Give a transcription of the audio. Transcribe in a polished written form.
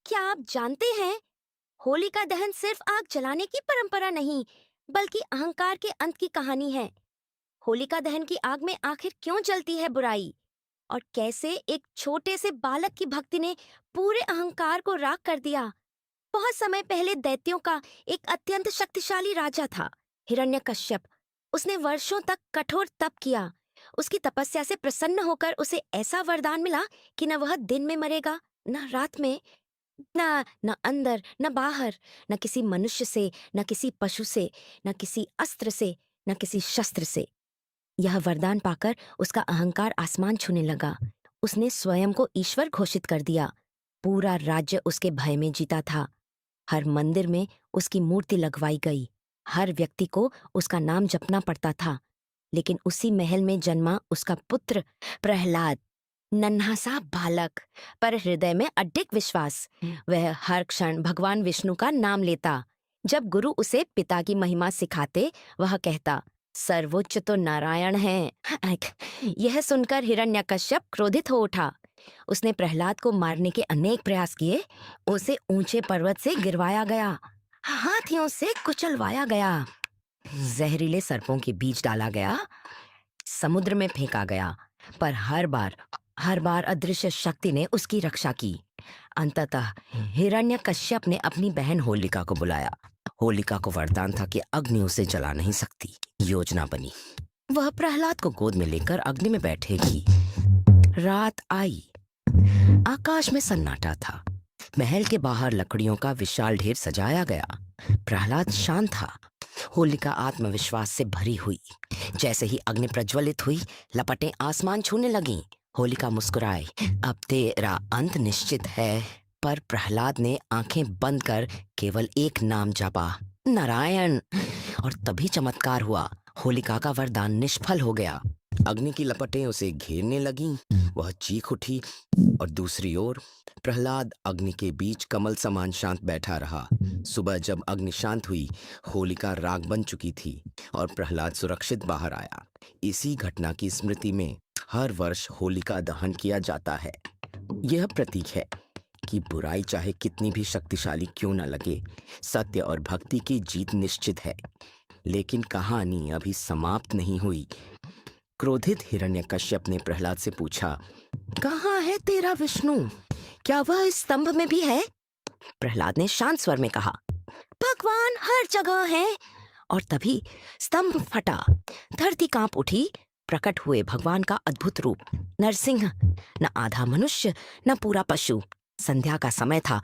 क्या आप जानते हैं, होलिका दहन सिर्फ आग जलाने की परंपरा नहीं, बल्कि अहंकार के अंत की कहानी है। होलिका दहन की आग में आखिर क्यों जलती है बुराई, और कैसे एक छोटे से बालक की भक्ति ने पूरे अहंकार को राख कर दिया। बहुत समय पहले दैत्यों का एक अत्यंत शक्तिशाली राजा था, हिरण्यकश्यप। उसने वर्षों तक कठोर तप किया। उसकी तपस्या से प्रसन्न होकर उसे ऐसा वरदान मिला कि न वह दिन में मरेगा, न रात में, न अंदर न बाहर, न किसी मनुष्य से, न किसी पशु से, न किसी अस्त्र से, न किसी शस्त्र से। यह वरदान पाकर उसका अहंकार आसमान छूने लगा। उसने स्वयं को ईश्वर घोषित कर दिया। पूरा राज्य उसके भय में जीता था। हर मंदिर में उसकी मूर्ति लगवाई गई। हर व्यक्ति को उसका नाम जपना पड़ता था। लेकिन उसी महल में जन्मा उसका पुत्र प्रहलाद, नन्हा सा बालक, पर हृदय में अडिग विश्वास। वह हर क्षण भगवान विष्णु का नाम लेता। जब गुरु उसे पिता की महिमा सिखाते, वह कहता, सर्वोच्च तो नारायण है। यह सुनकर हिरण्यकश्यप क्रोधित हो उठा। उसने प्रहलाद को मारने के अनेक प्रयास किए। उसे ऊंचे पर्वत से गिरवाया गया, हाथियों से कुचलवाया गया, जहरीले सर्पों के बीच डाला गया, समुद्र में फेंका गया। पर हर बार अदृश्य शक्ति ने उसकी रक्षा की। अंततः हिरण्यकश्यप ने अपनी बहन होलिका को बुलाया। होलिका को वरदान था कि अग्नि उसे जला नहीं सकती। योजना बनी, वह प्रहलाद को गोद में लेकर अग्नि में बैठेगी। रात आई। आकाश में सन्नाटा था। महल के बाहर लकड़ियों का विशाल ढेर सजाया गया। प्रहलाद शांत था। होलिका आत्मविश्वास से भरी हुई। जैसे ही अग्नि प्रज्वलित हुई, लपटें आसमान छूने लगीं। होलिका मुस्कुराई, अब तेरा अंत निश्चित है। पर प्रहलाद ने आंखें बंद कर केवल एक नाम जपा, नारायण। और तभी चमत्कार हुआ। होलिका का वरदान निष्फल हो गया। अग्नि की लपटें उसे घेरने लगीं। वह चीख उठी और दूसरी ओर प्रहलाद अग्नि के बीच कमल समान शांत बैठा रहा। सुबह जब अग्नि शांत हुई, होलिका राख बन चुकी थी और प्रहलाद सुरक्षित बाहर आया। इसी घटना की स्मृति में हर वर्ष होलिका दहन किया जाता है। यह प्रतीक है कि बुराई चाहे कितनी भी शक्तिशाली क्यों न लगे, सत्य और भक्ति की जीत निश्चित है। लेकिन कहानी अभी समाप्त नहीं हुई। क्रोधित हिरण्यकश्यप ने प्रहलाद से पूछा, कहाँ है तेरा विष्णु? क्या वह इस स्तंभ में भी है? प्रहलाद ने शांत स्वर में कहा, भगवान हर जगह है। और तभी स्तंभ फटा। धरती कांप उठी। प्रकट हुए भगवान का अद्भुत रूप, नरसिंह, न आधा मनुष्य न पूरा पशु। संध्या का समय था